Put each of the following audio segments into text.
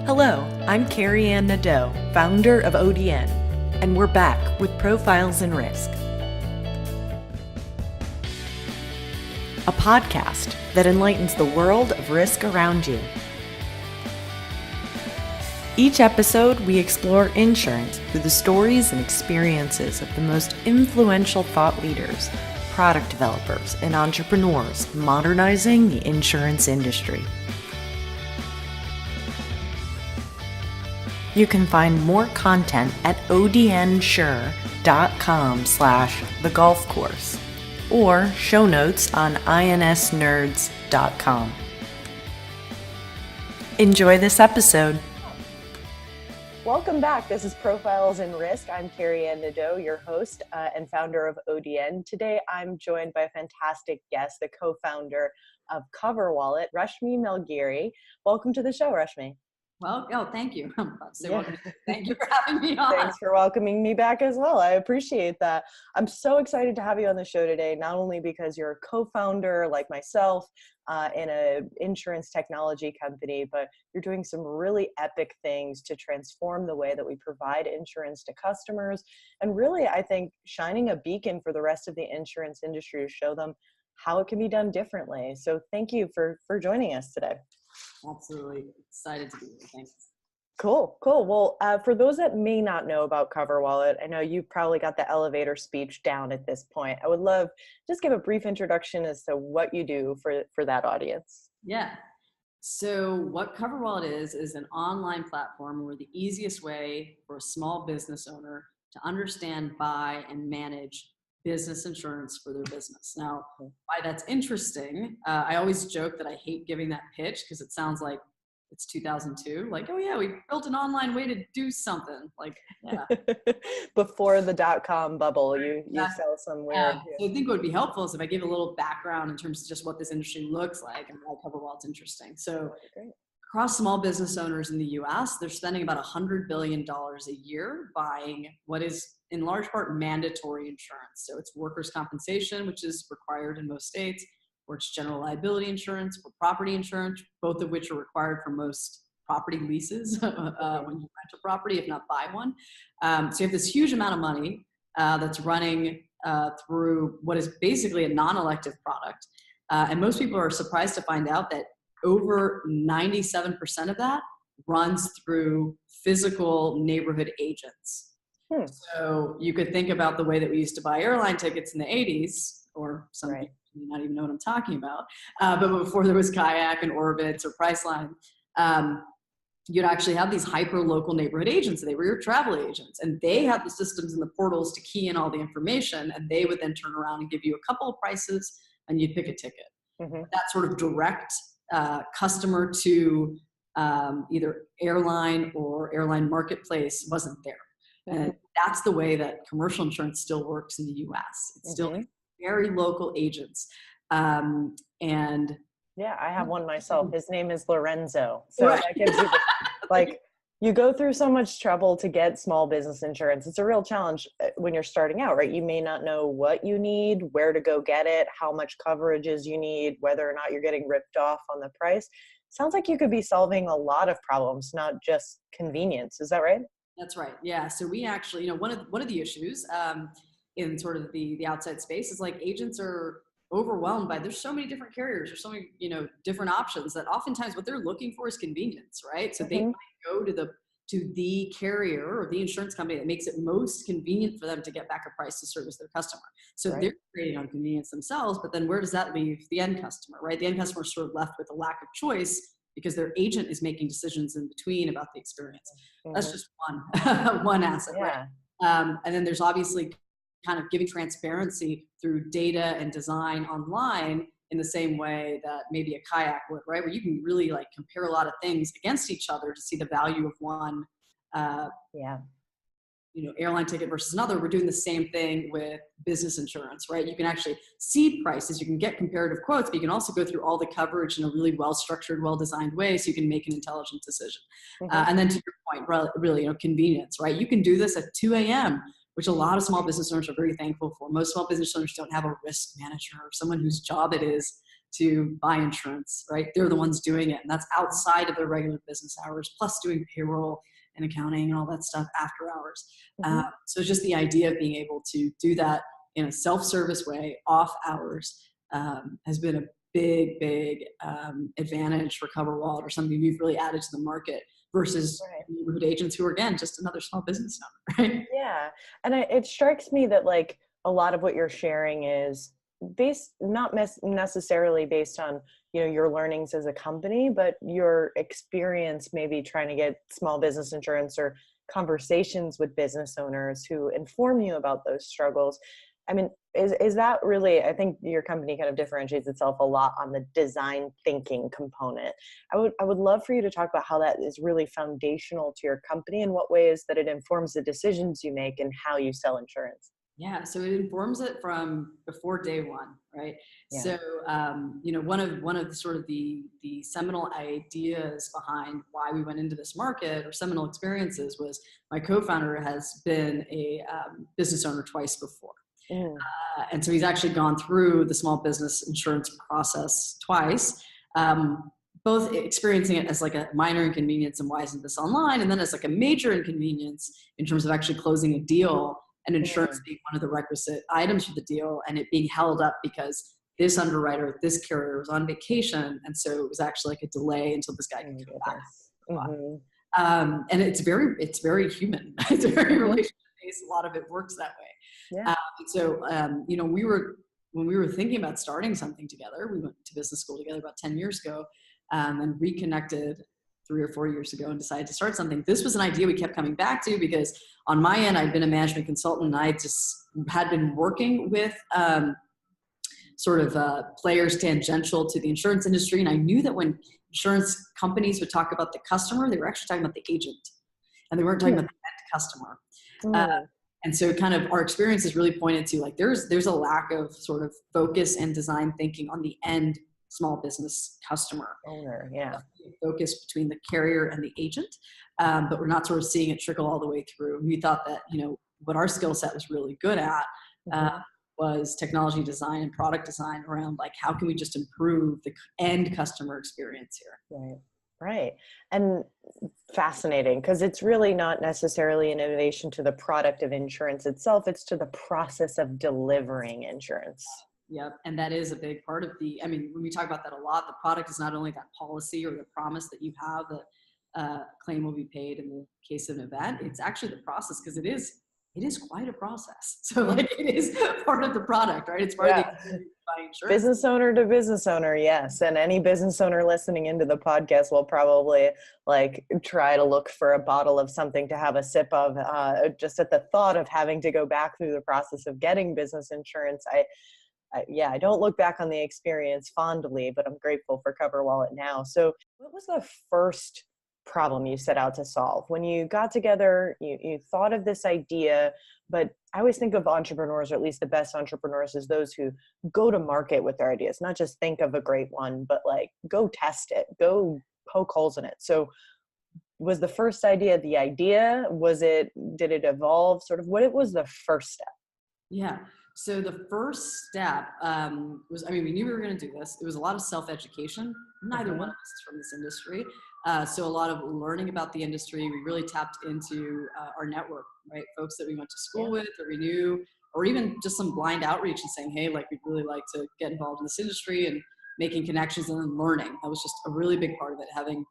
Hello, I'm Carey Anne Nadeau, founder of ODN, and we're back with Profiles in Risk, a podcast that enlightens the world of risk around you. Each episode, we explore insurance through the stories and experiences of the most influential thought leaders, product developers, and entrepreneurs modernizing the insurance industry. You can find more content at odnsure.com/thegolfcourse or show notes on insnerds.com. Enjoy this episode. Welcome back. This is Profiles in Risk. I'm Carey Anne Nadeau, your host and founder of ODN. Today, I'm joined by a fantastic guest, the co-founder of Coverwallet, Rashmi Melgiri. Welcome to the show, Rashmi. Well, thank you. I'm about to say welcome. Thank you for having me on. Thanks for welcoming me back as well. I appreciate that. I'm so excited to have you on the show today, not only because you're a co-founder like myself in an insurance technology company, but you're doing some really epic things to transform the way that we provide insurance to customers. And really, I think, shining a beacon for the rest of the insurance industry to show them how it can be done differently. So thank you for joining us today. Absolutely. Excited to be here. Thanks. Cool. Well, for those that may not know about Coverwallet, I know you probably got the elevator speech down at this point. I would love just give a brief introduction as to what you do for that audience. Yeah. So what Coverwallet is an online platform where the easiest way for a small business owner to understand, buy, and manage business insurance for their business. Now, why that's interesting, I always joke that I hate giving that pitch because it sounds like it's 2002. Like, oh yeah, we built an online way to do something. Like, yeah. Before the .com bubble, you sell some weird. So I think what would be helpful is if I give a little background in terms of just what this industry looks like and why Coverwallet's interesting. So across small business owners in the US, they're spending about $100 billion a year buying what is in large part mandatory insurance. So it's workers' compensation, which is required in most states, or it's general liability insurance or property insurance, both of which are required for most property leases when you rent a property, if not buy one. So you have this huge amount of money that's running through what is basically a non-elective product. And most people are surprised to find out that over 97% of that runs through physical neighborhood agents. So you could think about the way that we used to buy airline tickets in the 80s, or some people may not even know what I'm talking about, but before there was Kayak and Orbitz or Priceline, you'd actually have these hyper-local neighborhood agents. They were your travel agents, and they had the systems and the portals to key in all the information, and they would then turn around and give you a couple of prices, and you'd pick a ticket. That sort of direct customer to either airline or airline marketplace wasn't there. And that's the way that commercial insurance still works in the US. It's still very local agents. And yeah, I have one myself. His name is Lorenzo. So that gives you you go through so much trouble to get small business insurance. It's a real challenge when you're starting out, right? You may not know what you need, where to go get it, how much coverages you need, whether or not you're getting ripped off on the price. Sounds like you could be solving a lot of problems, not just convenience. Is that right? That's right. Yeah. So we actually, one of the issues in sort of the outside space is like agents are overwhelmed by, there's so many different carriers, there's so many, different options that oftentimes what they're looking for is convenience, right? So they might go to the carrier or the insurance company that makes it most convenient for them to get back a price to service their customer. So they're creating on convenience themselves, but then where does that leave the end customer, right? The end customer is sort of left with a lack of choice because their agent is making decisions in between about the experience. That's just one asset, right? And then there's obviously kind of giving transparency through data and design online in the same way that maybe a Kayak would, right? Where you can really compare a lot of things against each other to see the value of one airline ticket versus another. We're doing the same thing with business insurance, right? You can actually see prices, you can get comparative quotes, but you can also go through all the coverage in a really well-structured, well-designed way so you can make an intelligent decision. And then to your point, really, convenience, right? You can do this at 2 a.m., which a lot of small business owners are very thankful for. Most small business owners don't have a risk manager or someone whose job it is to buy insurance, right? They're the ones doing it. And that's outside of their regular business hours, plus doing payroll and accounting and all that stuff after hours. So just the idea of being able to do that in a self-service way, off hours, has been a big advantage for Coverwallet, or something we've really added to the market versus neighborhood agents who are, again, just another small business owner, right? Yeah. And it strikes me that like a lot of what you're sharing is based, not necessarily based on, you know, your learnings as a company, but your experience maybe trying to get small business insurance or conversations with business owners who inform you about those struggles. I mean, is that really, I think your company kind of differentiates itself a lot on the design thinking component. I would love for you to talk about how that is really foundational to your company and what ways that it informs the decisions you make and how you sell insurance. Yeah, so it informs it from before day one, right? Yeah. So, you know, one of the sort of the seminal ideas behind why we went into this market, or seminal experiences, was my co-founder has been a business owner twice before. And so he's actually gone through the small business insurance process twice, both experiencing it as like a minor inconvenience and why isn't this online, and then as like a major inconvenience in terms of actually closing a deal, and insurance being one of the requisite items for the deal, and it being held up because this underwriter, this carrier was on vacation, and so it was actually like a delay until this guy could come back. And it's very human. It's very relationship based. A lot of it works that way. Yeah. You know, when we were thinking about starting something together, we went to business school together about 10 years ago, and reconnected 3 or 4 years ago and decided to start something. This was an idea we kept coming back to because on my end, I'd been a management consultant, and I just had been working with players tangential to the insurance industry. And I knew that when insurance companies would talk about the customer, they were actually talking about the agent, and they weren't talking about the end customer. And so kind of our experience has really pointed to like, there's a lack of sort of focus and design thinking on the end small business customer owner. Yeah. Focus between the carrier and the agent. But we're not sort of seeing it trickle all the way through. We thought that, you know, what our skill set was really good at was technology design and product design around like, how can we just improve the end customer experience here? Right. And fascinating, because it's really not necessarily an innovation to the product of insurance itself. It's to the process of delivering insurance. Yep. And that is a big part of when we talk about that a lot, the product is not only that policy or the promise that you have that claim will be paid in the case of an event. It's actually the process, because it is quite a process. So like, it is part of the product, right? It's part of the buying insurance. Business owner to business owner. Yes. And any business owner listening into the podcast will probably like try to look for a bottle of something to have a sip of, just at the thought of having to go back through the process of getting business insurance. I don't look back on the experience fondly, but I'm grateful for Coverwallet now. So what was the first problem you set out to solve? When you got together, you thought of this idea, but I always think of entrepreneurs, or at least the best entrepreneurs, as those who go to market with their ideas, not just think of a great one, but like go test it, go poke holes in it. So was the first idea the idea? Did it evolve? Sort of what was the first step? Yeah. So the first step was, we knew we were going to do this. It was a lot of self-education. Neither one of us is from this industry. So a lot of learning about the industry. We really tapped into our network, right? Folks that we went to school with, or we knew, or even just some blind outreach and saying, hey, like, we'd really like to get involved in this industry, and making connections and then learning. That was just a really big part of it, having,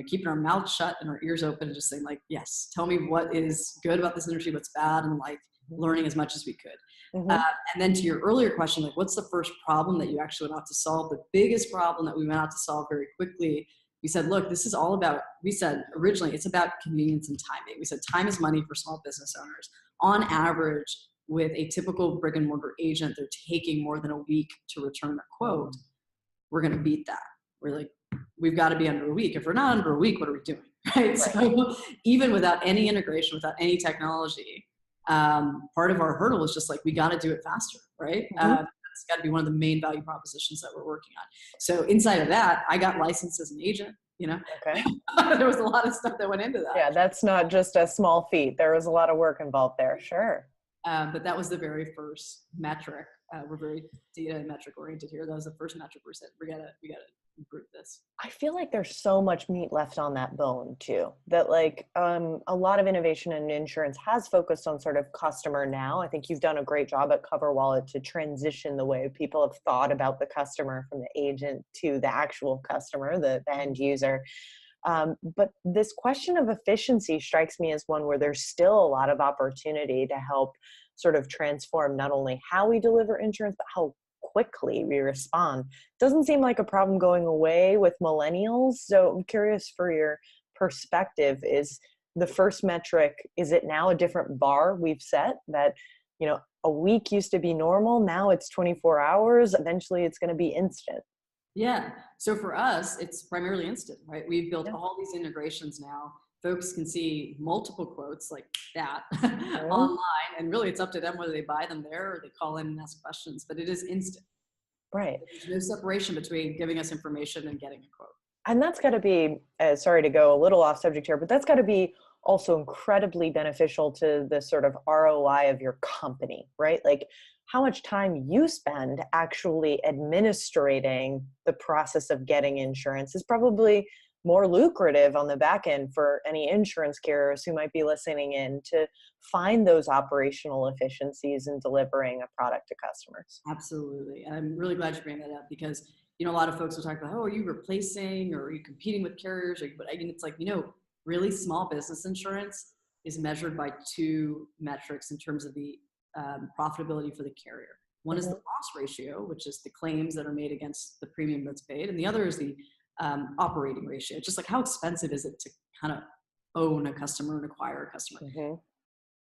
keeping our mouths shut and our ears open and just saying like, yes, tell me what is good about this industry, what's bad, and like learning as much as we could. And then to your earlier question, like, what's the first problem that you actually went out to solve? The biggest problem that we went out to solve very quickly, we said, look, this is all about, we said originally, it's about convenience and timing. We said time is money for small business owners. On average, with a typical brick and mortar agent, they're taking more than a week to return a quote. We're going to beat that. We're like, we've got to be under a week. If we're not under a week, what are we doing? Right? So even without any integration, without any technology, part of our hurdle is just like, we got to do it faster, right? It's got to be one of the main value propositions that we're working on. So inside of that, I got licensed as an agent, Okay. There was a lot of stuff that went into that. Yeah, that's not just a small feat. There was a lot of work involved there. Sure. But that was the very first metric we're very data and metric oriented here. That was the first metric we said, we gotta improve this. I feel like there's so much meat left on that bone too, that like a lot of innovation in insurance has focused on sort of customer now. I think you've done a great job at Coverwallet to transition the way people have thought about the customer from the agent to the actual customer, the end user. But this question of efficiency strikes me as one where there's still a lot of opportunity to help sort of transform not only how we deliver insurance, but how quickly we respond. Doesn't seem like a problem going away with millennials. So I'm curious for your perspective. Is the first metric, is it now a different bar we've set that, you know, a week used to be normal, now it's 24 hours, eventually it's going to be instant? Yeah. So for us, it's primarily instant, right? We've built all these integrations now. Folks can see multiple quotes like that online, and really it's up to them whether they buy them there or they call in and ask questions, but it is instant. Right. There's no separation between giving us information and getting a quote. And that's got to be, sorry to go a little off subject here, but that's got to be also incredibly beneficial to the sort of ROI of your company, right? Like how much time you spend actually administrating the process of getting insurance is probably more lucrative on the back end for any insurance carriers who might be listening in to find those operational efficiencies in delivering a product to customers. Absolutely. And I'm really glad you bring that up because, you know, a lot of folks will talk about, oh, are you replacing or are you competing with carriers? But I mean, it's like, you know, really small business insurance is measured by two metrics in terms of the profitability for the carrier. One is the loss ratio, which is the claims that are made against the premium that's paid. And the other is the operating ratio, just like how expensive is it to kind of own a customer and acquire a customer.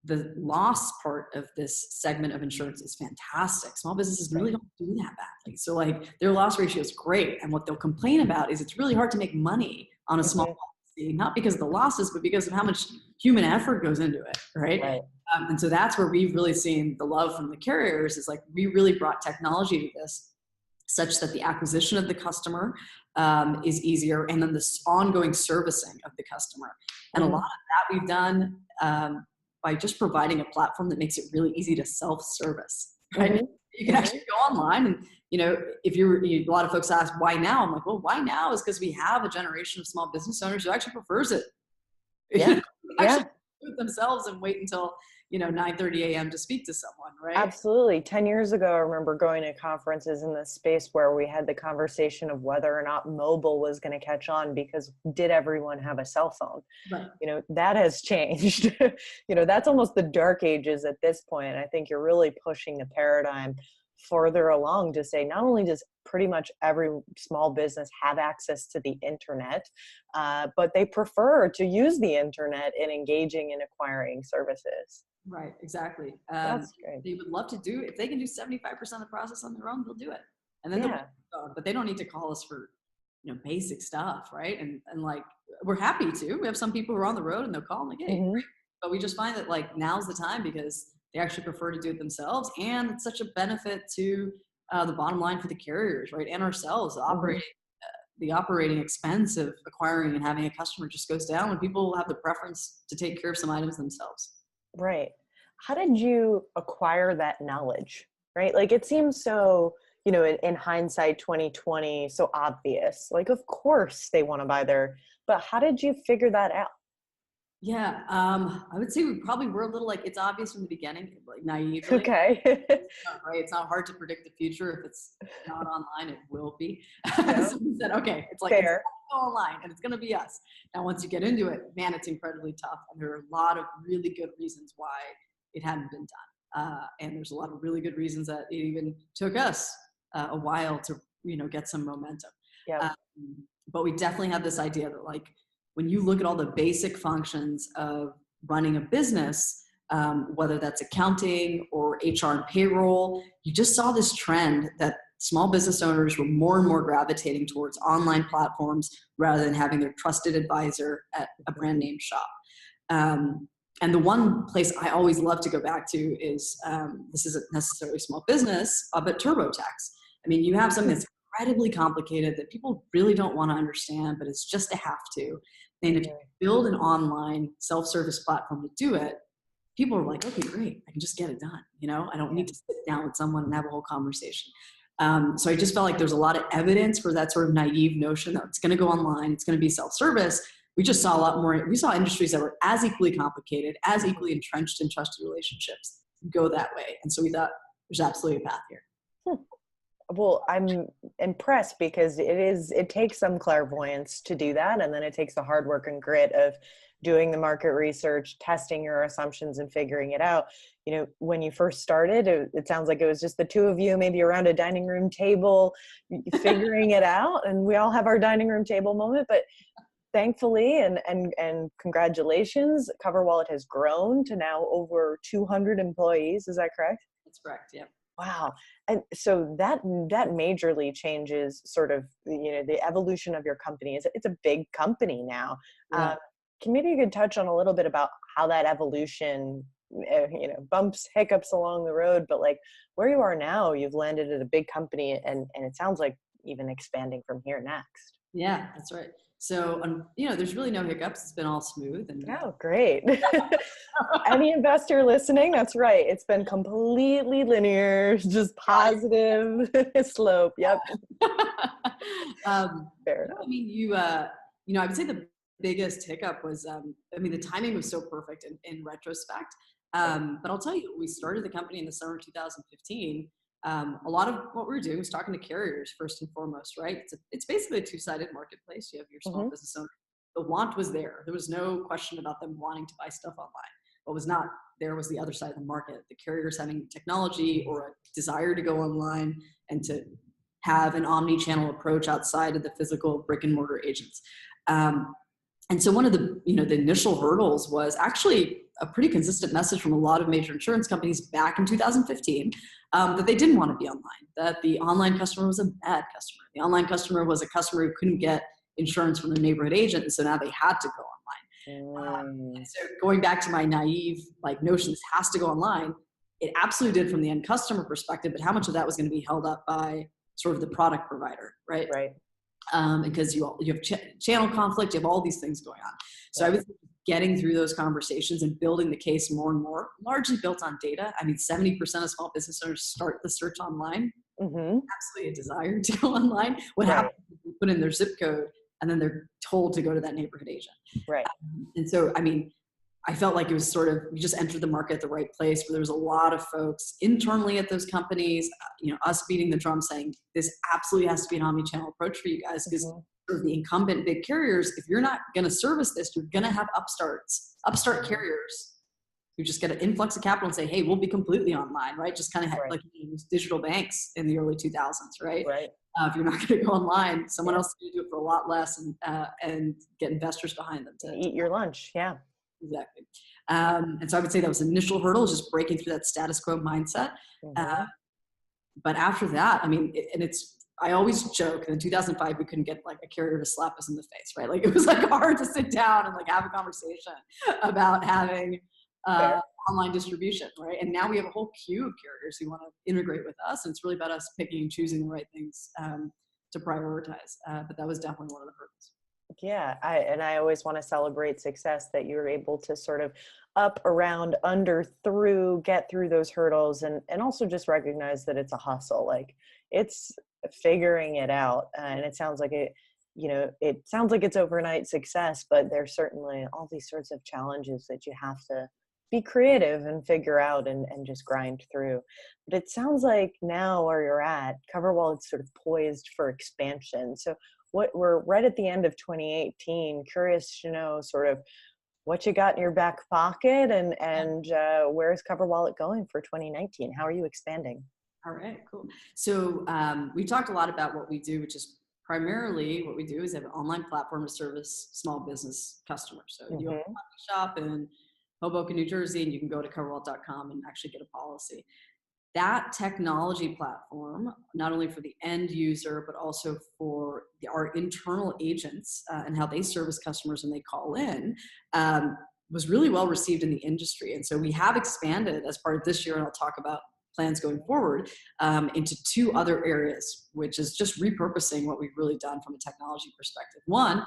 The loss part of this segment of insurance is fantastic. Small businesses really don't do that badly. So like their loss ratio is great. And what they'll complain about is it's really hard to make money on a small policy, not because of the losses, but because of how much human effort goes into it, right? And so that's where we've really seen the love from the carriers is like we really brought technology to this such that the acquisition of the customer is easier, and then this ongoing servicing of the customer. And a lot of that we've done by just providing a platform that makes it really easy to self-service, right? You can actually go online and, you know, if a lot of folks ask why now? I'm like, well, why now is because we have a generation of small business owners who actually prefers it. Actually do it themselves and wait until, you know, 9:30 a.m. to speak to someone, right? Absolutely. 10 years ago, I remember going to conferences in this space where we had the conversation of whether or not mobile was going to catch on because did everyone have a cell phone? Right. You know, that has changed. You know, that's almost the dark ages at this point. I think you're really pushing the paradigm further along to say not only does pretty much every small business have access to the internet, but they prefer to use the internet in engaging and acquiring services. Right, exactly. That's great. They would love to do, if they can do 75% of the process on their own, they'll do it. And then but they don't need to call us for, you know, basic stuff, right? And like, we're happy to. We have some people who are on the road and they'll call and like, hey, great. But we just find that like now's the time because they actually prefer to do it themselves. And it's such a benefit to the bottom line for the carriers, right? And ourselves, the operating expense of acquiring and having a customer just goes down when people have the preference to take care of some items themselves. Right. How did you acquire that knowledge, right? Like it seems so, you know, in hindsight, 2020, so obvious. Like, of course they want to buy but how did you figure that out? Yeah, I would say we probably were a little like, it's obvious from the beginning, like naively. Okay. Right. It's not hard to predict the future. If it's not online, it will be. So we said, okay, it's like, it's gonna go online and it's going to be us. Now, once you get into it, man, it's incredibly tough. And there are a lot of really good reasons why it hadn't been done. And there's a lot of really good reasons that it even took us a while to, you know, get some momentum. But we definitely have this idea that like, when you look at all the basic functions of running a business, whether that's accounting or HR and payroll, you just saw this trend that small business owners were more and more gravitating towards online platforms rather than having their trusted advisor at a brand name shop. And the one place I always love to go back to is, this isn't necessarily small business, but TurboTax. I mean, you have something that's incredibly complicated that people really don't want to understand, but it's just a have to. And if you build an online self-service platform to do it, people are like, okay, great, I can just get it done. You know, I don't need to sit down with someone and have a whole conversation. So I just felt like there's a lot of evidence for that sort of naive notion that it's going to go online, it's going to be self-service. We just saw a lot more. We saw industries that were as equally complicated, as equally entrenched in trusted relationships go that way. And so we thought there's absolutely a path here. Well, I'm impressed because it takes some clairvoyance to do that. And then it takes the hard work and grit of doing the market research, testing your assumptions and figuring it out. You know, when you first started, it sounds like it was just the two of you, maybe around a dining room table, figuring it out. And we all have our dining room table moment, but thankfully, and congratulations, Coverwallet has grown to now over 200 employees. Is that correct? That's correct. Yeah. Wow. And so that majorly changes sort of, you know, the evolution of your company. It's a big company now. Yeah. Maybe you could touch on a little bit about how that evolution, you know, bumps, hiccups along the road, but like where you are now, you've landed at a big company and it sounds like even expanding from here next. Yeah, that's right. So, you know, there's really no hiccups. It's been all smooth. And oh, great. Any investor listening, that's right. It's been completely linear, just positive slope. Yep. Fair enough. I mean, you know, I would say the biggest hiccup was, I mean, the timing was so perfect in retrospect. But I'll tell you, we started the company in the summer of 2015. A lot of what we were doing was talking to carriers first and foremost, right? It's basically a two-sided marketplace. You have your small business owner. The want was there. There was no question about them wanting to buy stuff online. What was not there was the other side of the market, the carriers having technology or a desire to go online and to have an omni-channel approach outside of the physical brick and mortar agents. And so one of the, you know, the initial hurdles was actually a pretty consistent message from a lot of major insurance companies back in 2015 that they didn't want to be online, that the online customer was a bad customer. The online customer was a customer who couldn't get insurance from their neighborhood agent, and so now they had to go online. And so going back to my naive like notion, this has to go online, it absolutely did from the end customer perspective, but how much of that was going to be held up by sort of the product provider, right? Right. Because you have channel conflict, you have all these things going on. So I was getting through those conversations and building the case more and more, largely built on data. I mean, 70% of small business owners start the search online. Absolutely a desire to go online. What happens is they put in their zip code and then they're told to go to that neighborhood agent. Right. And so, I mean, I felt like it was sort of, we just entered the market at the right place where there was a lot of folks internally at those companies, you know, us beating the drum saying this absolutely has to be an omni-channel approach for you guys because sort of the incumbent big carriers, if you're not going to service this, you're going to have upstart carriers who just get an influx of capital and say, hey, we'll be completely online, right? Just kind of like digital banks in the early 2000s, right? Right. If you're not going to go online, someone else is going to do it for a lot less and get investors behind them to eat your lunch. Yeah. Exactly. And so I would say that was the initial hurdle, just breaking through that status quo mindset. But after that, I mean, I always joke in 2005, we couldn't get like a carrier to slap us in the face, right? Like it was like hard to sit down and like have a conversation about having online distribution, right? And now we have a whole queue of carriers who want to integrate with us. And it's really about us picking and choosing the right things to prioritize. But that was definitely one of the hurdles. Yeah, I always want to celebrate success that you're able to sort of up, around, under, through, get through those hurdles and also just recognize that it's a hustle. Like it's figuring it out. And it sounds like it sounds like it's overnight success, but there's certainly all these sorts of challenges that you have to be creative and figure out and just grind through. But it sounds like now where you're at, Coverwallet's sort of poised for expansion. So we're right at the end of 2018. Curious to know sort of what you got in your back pocket and where's Coverwallet going for 2019? How are you expanding? All right, cool. So we talked a lot about what we do, which is primarily what we do is have an online platform to service small business customers. So you have a shop in Hoboken, New Jersey, and you can go to coverwallet.com and actually get a policy. That technology platform, not only for the end user, but also for our internal agents and how they service customers when they call in, was really well received in the industry. And so we have expanded as part of this year, and I'll talk about plans going forward, into two other areas, which is just repurposing what we've really done from a technology perspective. One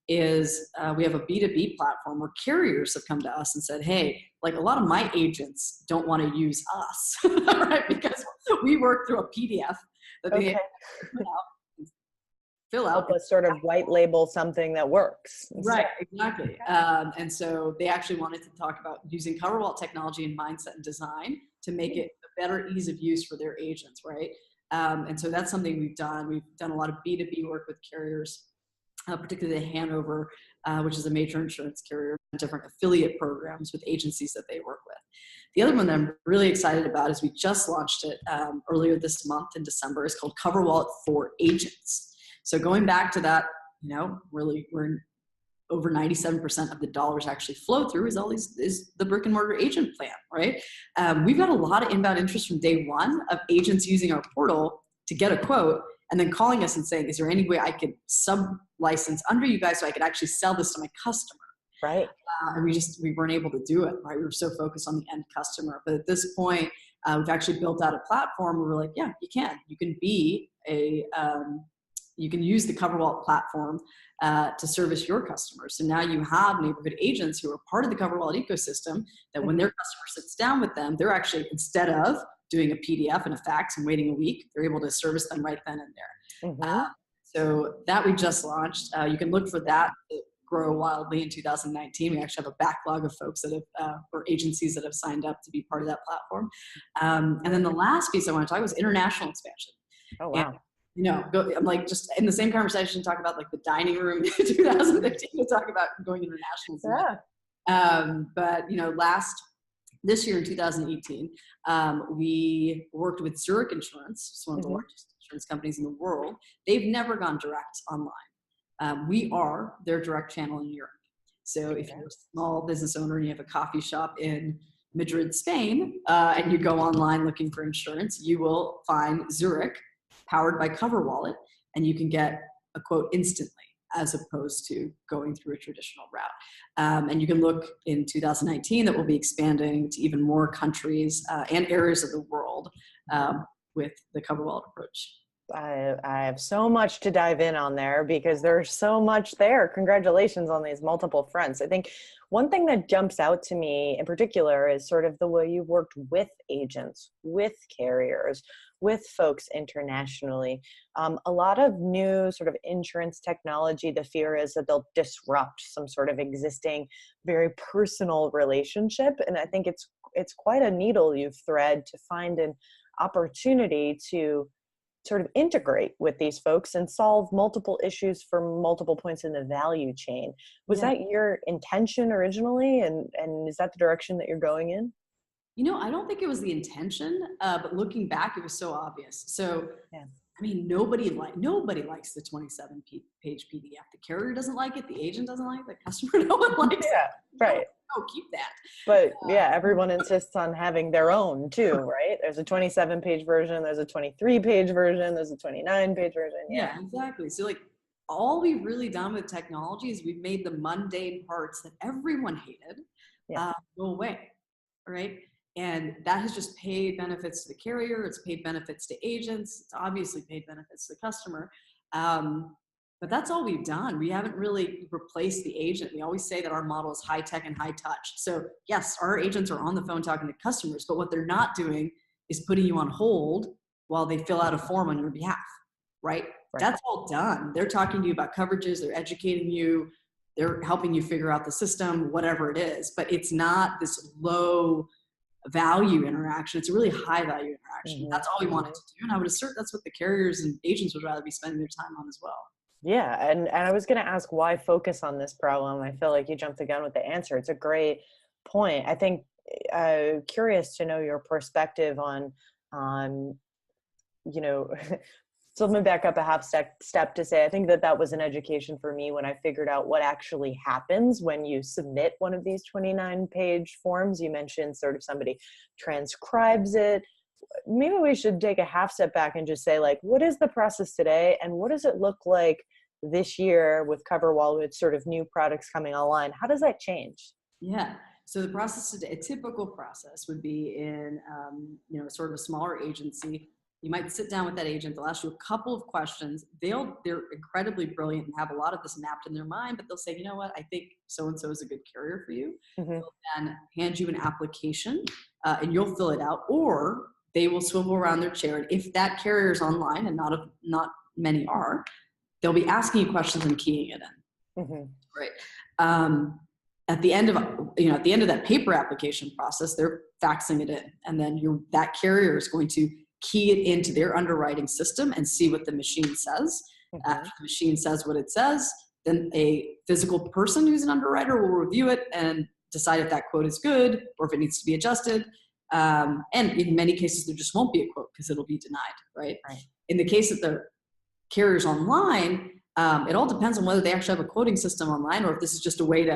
is we have a B2B platform where carriers have come to us and said, hey, like a lot of my agents don't want to use us, right? Because we work through a PDF that they Okay. fill out. Help us sort of white label something that works. Right, exactly. And so they actually wanted to talk about using Coverwallet technology and mindset and design to make it a better ease of use for their agents, right? And so that's something we've done. We've done a lot of B2B work with carriers, particularly Hanover, which is a major insurance carrier, different affiliate programs with agencies that they work with. The other one that I'm really excited about is we just launched it earlier this month in December. It's called Coverwallet for Agents. So going back to that, really we're over 97% of the dollars actually flow through is the brick and mortar agent plan, right? We've got a lot of inbound interest from day one of agents using our portal to get a quote and then calling us and saying, is there any way I could sub-license under you guys so I could actually sell this to my customer? Right. And we weren't able to do it, right? We were so focused on the end customer. But at this point, we've actually built out a platform where we're like, yeah, you can. You can be you can use the Coverwallet platform to service your customers. So now you have neighborhood agents who are part of the Coverwallet ecosystem that when their customer sits down with them, they're actually, instead of doing a PDF and a fax and waiting a week, they're able to service them right then and there. Mm-hmm. So that we just launched. You can look for that to grow wildly in 2019. We actually have a backlog of folks that have, or agencies that have signed up to be part of that platform. And then the last piece I want to talk about is international expansion. Oh, wow. And, I'm like just in the same conversation, talk about like the dining room in 2015 to talk about going international. Yeah. But this year in 2018, we worked with Zurich Insurance, it's one of the largest insurance companies in the world. They've never gone direct online. We are their direct channel in Europe. So if you're a small business owner and you have a coffee shop in Madrid, Spain, and you go online looking for insurance, you will find Zurich powered by Coverwallet, and you can get a quote instantly as opposed to going through a traditional route. And you can look in 2019 that we'll be expanding to even more countries and areas of the world with the Coverwallet approach. I have so much to dive in on there because there's so much there. Congratulations on these multiple fronts. I think one thing that jumps out to me in particular is sort of the way you worked with agents, with carriers, with folks internationally. A lot of new sort of insurance technology, the fear is that they'll disrupt some sort of existing, very personal relationship. And I think it's quite a needle you've thread to find an opportunity to sort of integrate with these folks and solve multiple issues from multiple points in the value chain. Was that your intention originally? And is that the direction that you're going in? I don't think it was the intention, but looking back, it was so obvious. So, I mean, nobody likes the 27-page PDF. The carrier doesn't like it. The agent doesn't like it. The customer, no one likes it. Right. Oh, keep that. But everyone insists on having their own too, right? There's a 27-page version. There's a 23-page version. There's a 29-page version. Yeah, exactly. So like all we've really done with technology is we've made the mundane parts that everyone hated go away, right? And that has just paid benefits to the carrier. It's paid benefits to agents. It's obviously paid benefits to the customer. But that's all we've done. We haven't really replaced the agent. We always say that our model is high tech and high touch. So yes, our agents are on the phone talking to customers, but what they're not doing is putting you on hold while they fill out a form on your behalf, right? That's all done. They're talking to you about coverages. They're educating you. They're helping you figure out the system, whatever it is. But it's not this low value interaction. It's a really high value interaction. That's all we wanted to do. And I would assert that's what the carriers and agents would rather be spending their time on as well. Yeah. And I was going to ask why focus on this problem. I feel like you jumped the gun with the answer. It's a great point. I think curious to know your perspective on so let me back up a half step to say, I think that was an education for me when I figured out what actually happens when you submit one of these 29-page forms. You mentioned sort of somebody transcribes it. Maybe we should take a half step back and just say, like, what is the process today? And what does it look like this year with Coverwallet, with sort of new products coming online? How does that change? Yeah. So the process today, a typical process would be in, sort of a smaller agency. You might sit down with that agent. They'll ask you a couple of questions. They're incredibly brilliant and have a lot of this mapped in their mind, but they'll say, you know what, I think so-and-so is a good carrier for you. Mm-hmm. They'll then hand you an application and you'll fill it out, or they will swivel around their chair. And if that carrier is online, and not many are, they'll be asking you questions and keying it in. Mm-hmm. Right. At the end of that paper application process, they're faxing it in, and then that carrier is going to key it into their underwriting system and see what the machine says. Mm-hmm. After the machine says what it says, then a physical person who's an underwriter will review it and decide if that quote is good or if it needs to be adjusted. And in many cases, there just won't be a quote because it'll be denied, right? In the case that the carrier's online, it all depends on whether they actually have a quoting system online or if this is just a way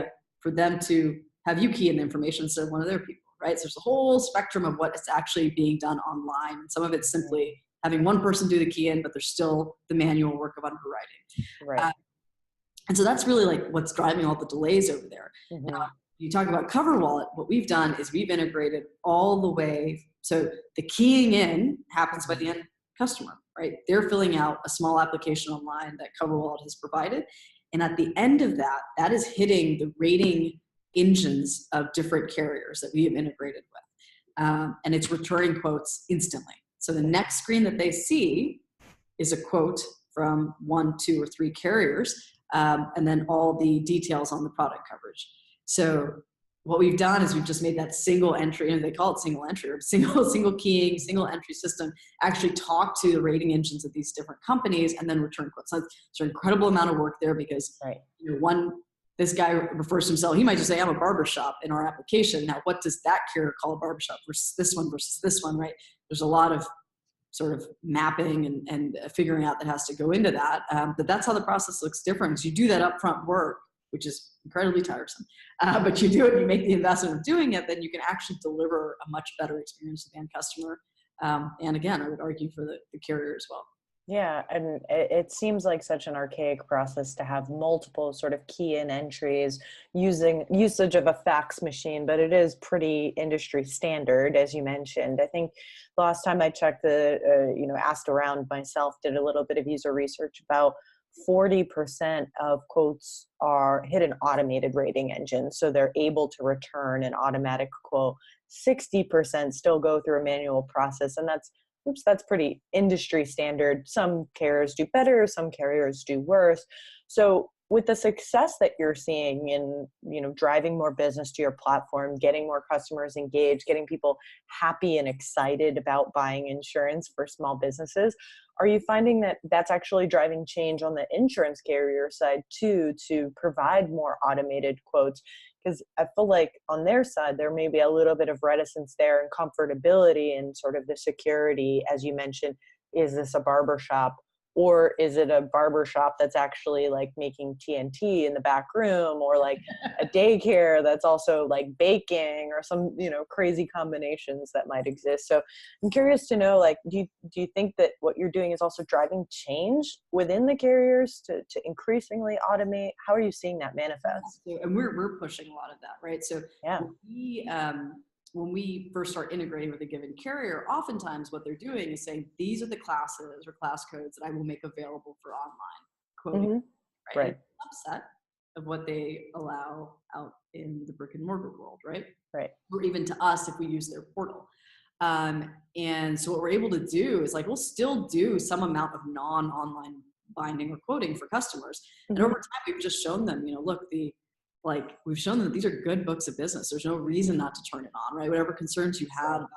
for them to have you key in the information instead of one of their people, right? So there's a whole spectrum of what is actually being done online. And some of it's simply having one person do the key in, but there's still the manual work of underwriting. Right. And so that's really like what's driving all the delays over there. Mm-hmm. You talk about Coverwallet, what we've done is we've integrated all the way. So the keying in happens by the end customer, right? They're filling out a small application online that Coverwallet has provided. And at the end of that is hitting the rating engines of different carriers that we have integrated with. And it's returning quotes instantly. So the next screen that they see is a quote from 1, 2, or 3 carriers, and then all the details on the product coverage. So what we've done is we've just made that single entry, and they call it single entry, or single keying, single entry system, actually talk to the rating engines of these different companies and then return quotes. So it's an incredible amount of work there because this guy refers to himself, he might just say, I'm a barbershop in our application. Now, what does that carrier call a barbershop versus this one, right? There's a lot of sort of mapping and figuring out that has to go into that. But that's how the process looks different. Because you do that upfront work, which is incredibly tiresome. But you do it, you make the investment of doing it, then you can actually deliver a much better experience to the end customer. And again, I would argue for the carrier as well. Yeah, and it seems like such an archaic process to have multiple sort of key-in entries usage of a fax machine, but it is pretty industry standard, as you mentioned. I think the last time I checked, asked around myself, did a little bit of user research, about 40% of quotes hit an automated rating engine, so they're able to return an automatic quote. 60% still go through a manual process, and that's pretty industry standard. Some carriers do better, some carriers do worse. So with the success that you're seeing in, driving more business to your platform, getting more customers engaged, getting people happy and excited about buying insurance for small businesses, are you finding that that's actually driving change on the insurance carrier side too, to provide more automated quotes? Because I feel like on their side, there may be a little bit of reticence there and comfortability and sort of the security, as you mentioned. Is this a barbershop, or is it a barbershop that's actually like making TNT in the back room, or like a daycare that's also like baking, or some, crazy combinations that might exist? So I'm curious to know, like, do you think that what you're doing is also driving change within the carriers to increasingly automate? How are you seeing that manifest? And we're pushing a lot of that, right? So yeah. When we first start integrating with a given carrier, oftentimes what they're doing is saying, these are the classes or class codes that I will make available for online quoting. Mm-hmm. Right. Subset of what they allow out in the brick and mortar world, right? Right. Or even to us if we use their portal. And so what we're able to do is we'll still do some amount of non-online binding or quoting for customers. Mm-hmm. And over time, we've just shown them, look, we've shown them that these are good books of business. There's no reason not to turn it on, right? Whatever concerns you had about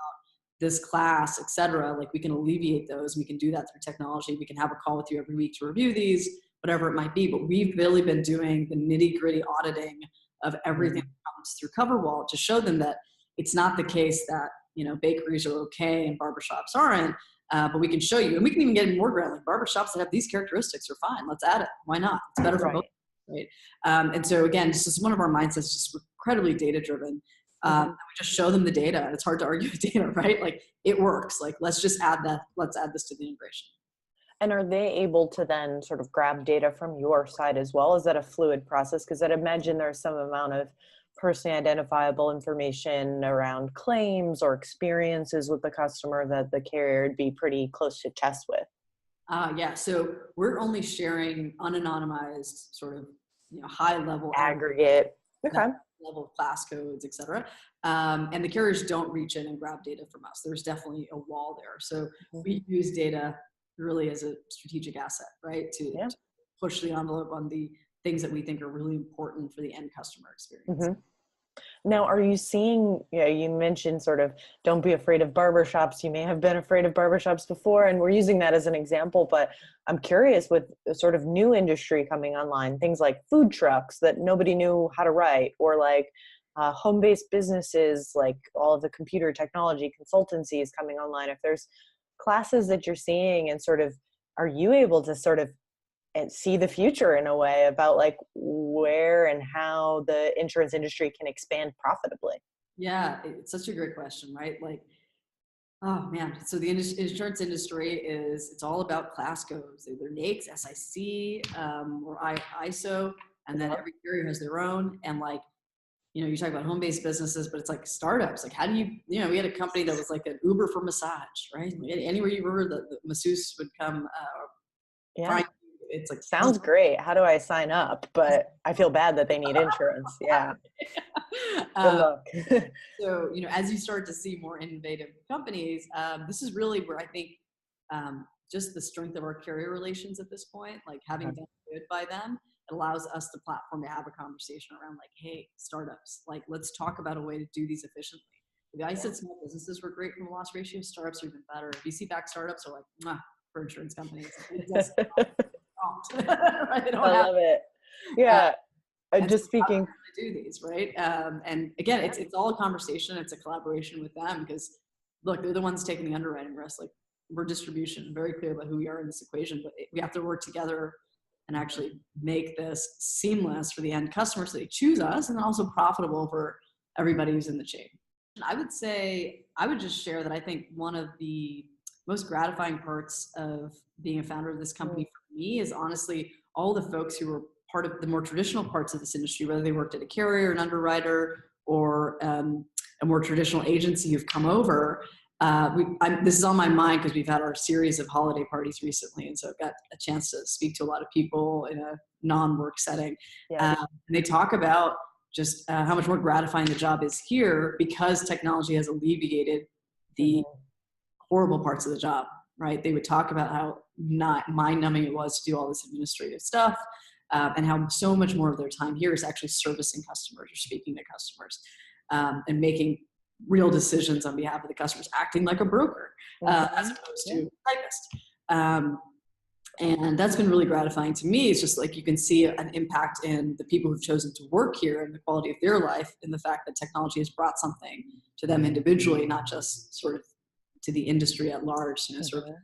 this class, et cetera, we can alleviate those. We can do that through technology. We can have a call with you every week to review these, whatever it might be. But we've really been doing the nitty-gritty auditing of everything that comes through Coverwallet to show them that it's not the case that, bakeries are okay and barbershops aren't. But we can show you, and we can even get more granular. Barbershops that have these characteristics are fine. Let's add it. Why not? It's better for both. Right. And so again, this is one of our mindsets, just incredibly data driven. We just show them the data. It's hard to argue with data, right? It works. Let's just add that. Let's add this to the integration. And are they able to then sort of grab data from your side as well? Is that a fluid process? Because I'd imagine there's some amount of personally identifiable information around claims or experiences with the customer that the carrier would be pretty close to chest with? Yeah, so we're only sharing unanonymized sort of, high level Aggregate. Okay. level class codes, et cetera. And the carriers don't reach in and grab data from us. There's definitely a wall there. So we use data really as a strategic asset, right? To push the envelope on the things that we think are really important for the end customer experience. Now, are you seeing, you mentioned sort of don't be afraid of barbershops. You may have been afraid of barbershops before, and we're using that as an example, but I'm curious with sort of new industry coming online, things like food trucks that nobody knew how to write, or like home-based businesses, like all of the computer technology consultancies coming online. If there's classes that you're seeing and sort of, are you able to sort of and see the future in a way about like where and how the insurance industry can expand profitably? Yeah, it's such a great question, right? Like, oh man, so the insurance industry it's all about class codes, either NAICS, SIC, or ISO, and then every carrier has their own. And like, you talk about home-based businesses, but it's like startups. Like, how do we had a company that was like an Uber for massage, right? Anywhere you were, the masseuse would come. It's like, sounds great. How do I sign up? But I feel bad that they need insurance. Yeah. Good luck. So, as you start to see more innovative companies, this is really where I think just the strength of our carrier relations at this point, like having done good by them, it allows us the platform to have a conversation around like, hey, startups, like let's talk about a way to do these efficiently. The guys said small businesses were great from a loss ratio. Startups are even better. VC-backed startups are like, mwah, for insurance companies. Right? I love it. Yeah. Just speaking to do these, right? And again, it's all a conversation. It's a collaboration with them because look, they're the ones taking the underwriting risk. Like we're distribution, very clear about who we are in this equation, but we have to work together and actually make this seamless for the end customer so they choose us, and also profitable for everybody who's in the chain. I would say, I would just share that I think one of the most gratifying parts of being a founder of this company for me is honestly all the folks who were part of the more traditional parts of this industry, whether they worked at a carrier, an underwriter, or a more traditional agency who've come over. This is on my mind because we've had our series of holiday parties recently, and so I've got a chance to speak to a lot of people in a non-work setting. And they talk about just how much more gratifying the job is here because technology has alleviated the horrible parts of the job, right? They would talk about how not mind-numbing it was to do all this administrative stuff, and how so much more of their time here is actually servicing customers or speaking to customers, and making real decisions on behalf of the customers, acting like a broker, as opposed to a typist. And that's been really gratifying to me. It's just like you can see an impact in the people who've chosen to work here and the quality of their life, and the fact that technology has brought something to them individually, not just sort of to the industry at large, sort of the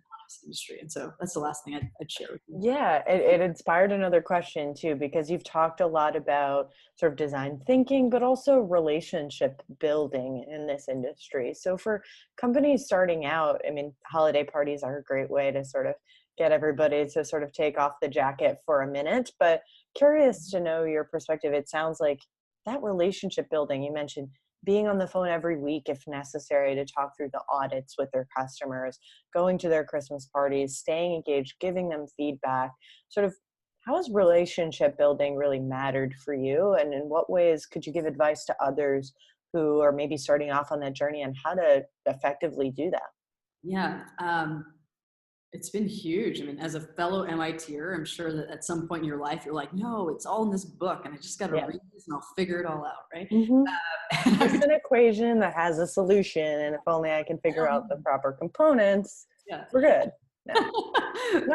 industry. And so that's the last thing I'd share with you. Yeah, it inspired another question too, because you've talked a lot about sort of design thinking, but also relationship building in this industry. So for companies starting out, I mean, holiday parties are a great way to sort of get everybody to sort of take off the jacket for a minute, but curious to know your perspective. It sounds like that relationship building, you mentioned being on the phone every week if necessary to talk through the audits with their customers, going to their Christmas parties, staying engaged, giving them feedback. Sort of how has relationship building really mattered for you? And in what ways could you give advice to others who are maybe starting off on that journey on how to effectively do that? Yeah. It's been huge. I mean, as a fellow MITer, I'm sure that at some point in your life, you're like, no, it's all in this book and I just got to read this and I'll figure it all out, right? It's an equation that has a solution, and if only I can figure out the proper components, we're good.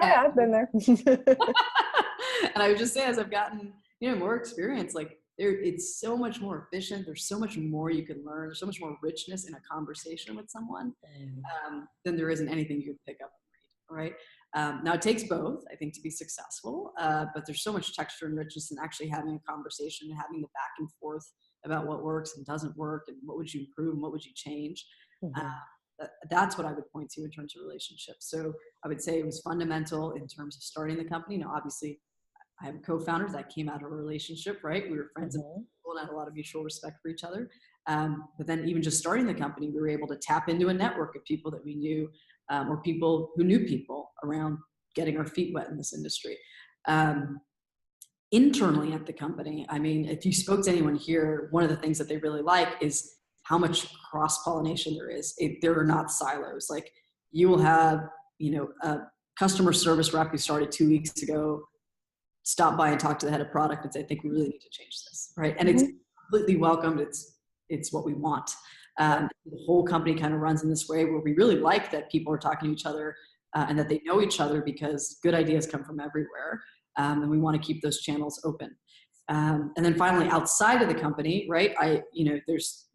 I've been there. And I would just say, as I've gotten more experience, like it's so much more efficient. There's so much more you can learn. There's so much more richness in a conversation with someone than there is in anything you could pick up. Right. Now it takes both, I think, to be successful, but there's so much texture and richness in actually having a conversation and having the back and forth about what works and doesn't work and what would you improve and what would you change. That's what I would point to in terms of relationships. So I would say it was fundamental in terms of starting the company. Now, obviously, I have co-founders that came out of a relationship, right? We were friends and had a lot of mutual respect for each other. But then even just starting the company, we were able to tap into a network of people that we knew, or people who knew people around getting our feet wet in this industry. Internally at the company, I mean, if you spoke to anyone here, one of the things that they really like is how much cross-pollination there is. There are not silos. Like, you will have, a customer service rep who started 2 weeks ago stop by and talk to the head of product and say, I think we really need to change this, right? And it's completely welcomed. It's what we want. The whole company kind of runs in this way where we really like that people are talking to each other and that they know each other, because good ideas come from everywhere. And we want to keep those channels open. And then finally, outside of the company, right?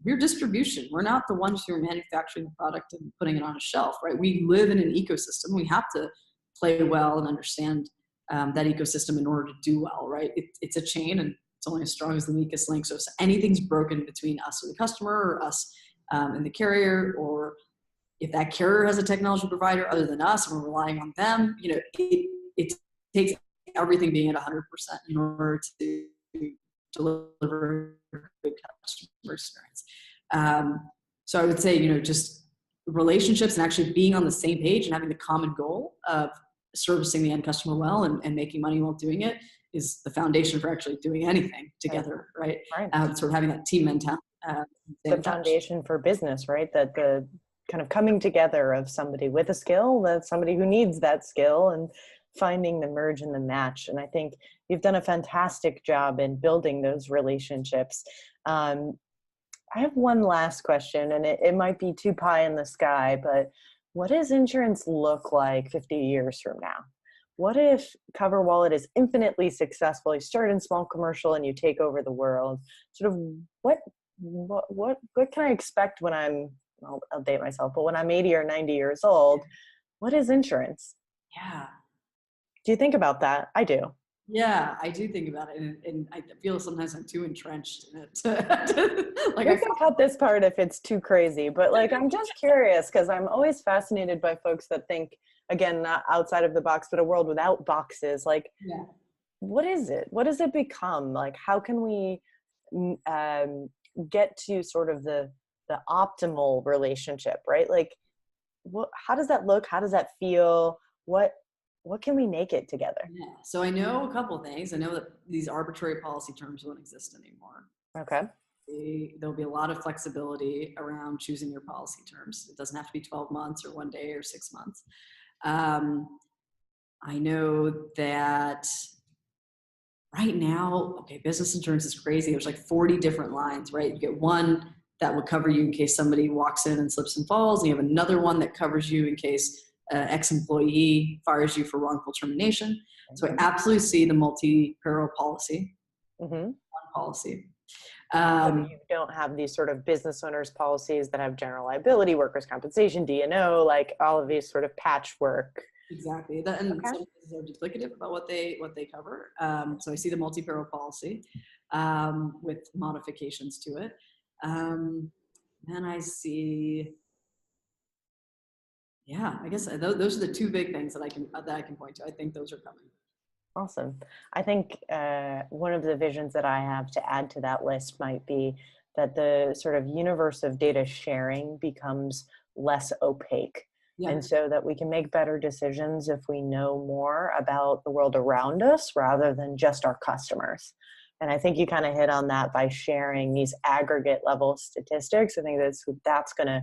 We're distribution. We're not the ones who are manufacturing the product and putting it on a shelf, right? We live in an ecosystem. We have to play well and understand that ecosystem in order to do well, right? It's a chain, and it's only as strong as the weakest link. So if anything's broken between us or the customer, or us and the carrier, or if that carrier has a technology provider other than us and we're relying on them, it takes everything being at 100% in order to deliver a good customer experience. So I would say, just relationships and actually being on the same page and having the common goal of servicing the end customer well and making money while doing it is the foundation for actually doing anything together, right? Sort of having that team mentality. The foundation for business, right? That the kind of coming together of somebody with a skill, that somebody who needs that skill, and finding the merge and the match. And I think you've done a fantastic job in building those relationships. I have one last question, and it might be too pie in the sky, but what does insurance look like 50 years from now? What if Coverwallet is infinitely successful? You start in small commercial and you take over the world. Sort of what can I expect when I'll date myself, but when I'm 80 or 90 years old, what is insurance? Yeah. Do you think about that? I do. Yeah, I do think about it, and I feel sometimes I'm too entrenched in it. Like, I can cut this part if it's too crazy, but I'm just curious, because I'm always fascinated by folks that think, again, not outside of the box, but a world without boxes. What is it? What does it become? How can we get to sort of the optimal relationship, right? How does that look? How does that feel? What can we make it together? Yeah. So I know a couple of things. I know that these arbitrary policy terms won't exist anymore. Okay. There'll be a lot of flexibility around choosing your policy terms. It doesn't have to be 12 months or 1 day or 6 months. I know that right now, business insurance is crazy. There's 40 different lines, right? You get one that will cover you in case somebody walks in and slips and falls. And you have another one that covers you in case ex-employee fires you for wrongful termination. So I absolutely see the multi-peril policy. One policy. So you don't have these sort of business owners policies that have general liability, workers' compensation, D&O, all of these sort of patchwork. Exactly. Some cases are duplicative about what they cover. So I see the multi-peril policy with modifications to it. Then I see, I guess those are the two big things that I can point to. I think those are coming. Awesome. I think one of the visions that I have to add to that list might be that the sort of universe of data sharing becomes less opaque. Yeah. And so that we can make better decisions if we know more about the world around us rather than just our customers. And I think you kind of hit on that by sharing these aggregate level statistics. I think that's going to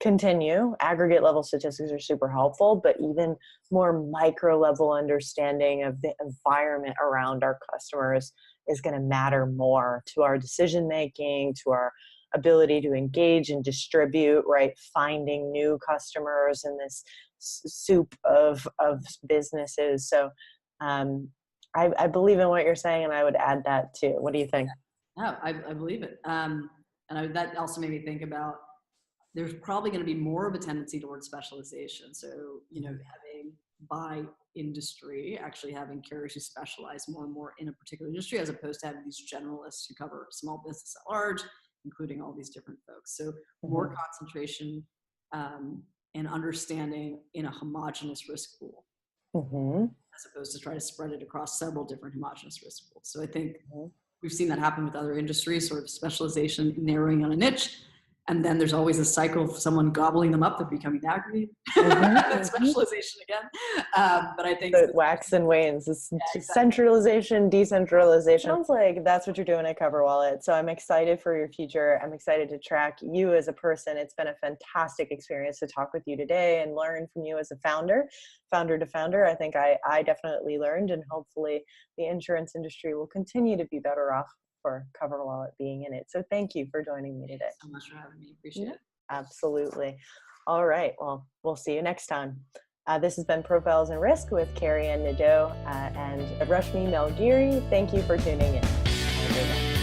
continue. Aggregate level statistics are super helpful, but even more micro level understanding of the environment around our customers is going to matter more to our decision making, to our ability to engage and distribute, right? Finding new customers in this soup of businesses. So I believe in what you're saying, and I would add that too. What do you think? No, I believe it. That also made me think about, there's probably going to be more of a tendency towards specialization. So, having by industry, actually having carriers who specialize more and more in a particular industry, as opposed to having these generalists who cover small business at large, including all these different folks. So more concentration and understanding in a homogenous risk pool, as opposed to try to spread it across several different homogenous risk pools. So I think we've seen that happen with other industries, sort of specialization, narrowing on a niche. And then there's always a cycle of someone gobbling them up and becoming aggregated, and specialization again. But I think it wax and wanes. It's centralization, decentralization. Sounds like that's what you're doing at Coverwallet. So I'm excited for your future. I'm excited to track you as a person. It's been a fantastic experience to talk with you today and learn from you as a founder to founder. I think I definitely learned, and hopefully the insurance industry will continue to be better off for Coverwallet being in it. So thank you for joining me today. Thanks so much for having me. Appreciate it. Absolutely. All right. Well, we'll see you next time. This has been Profiles in Risk with Carey Anne Nadeau and Rashmi Melgiri. Thank you for tuning in. Have a good night.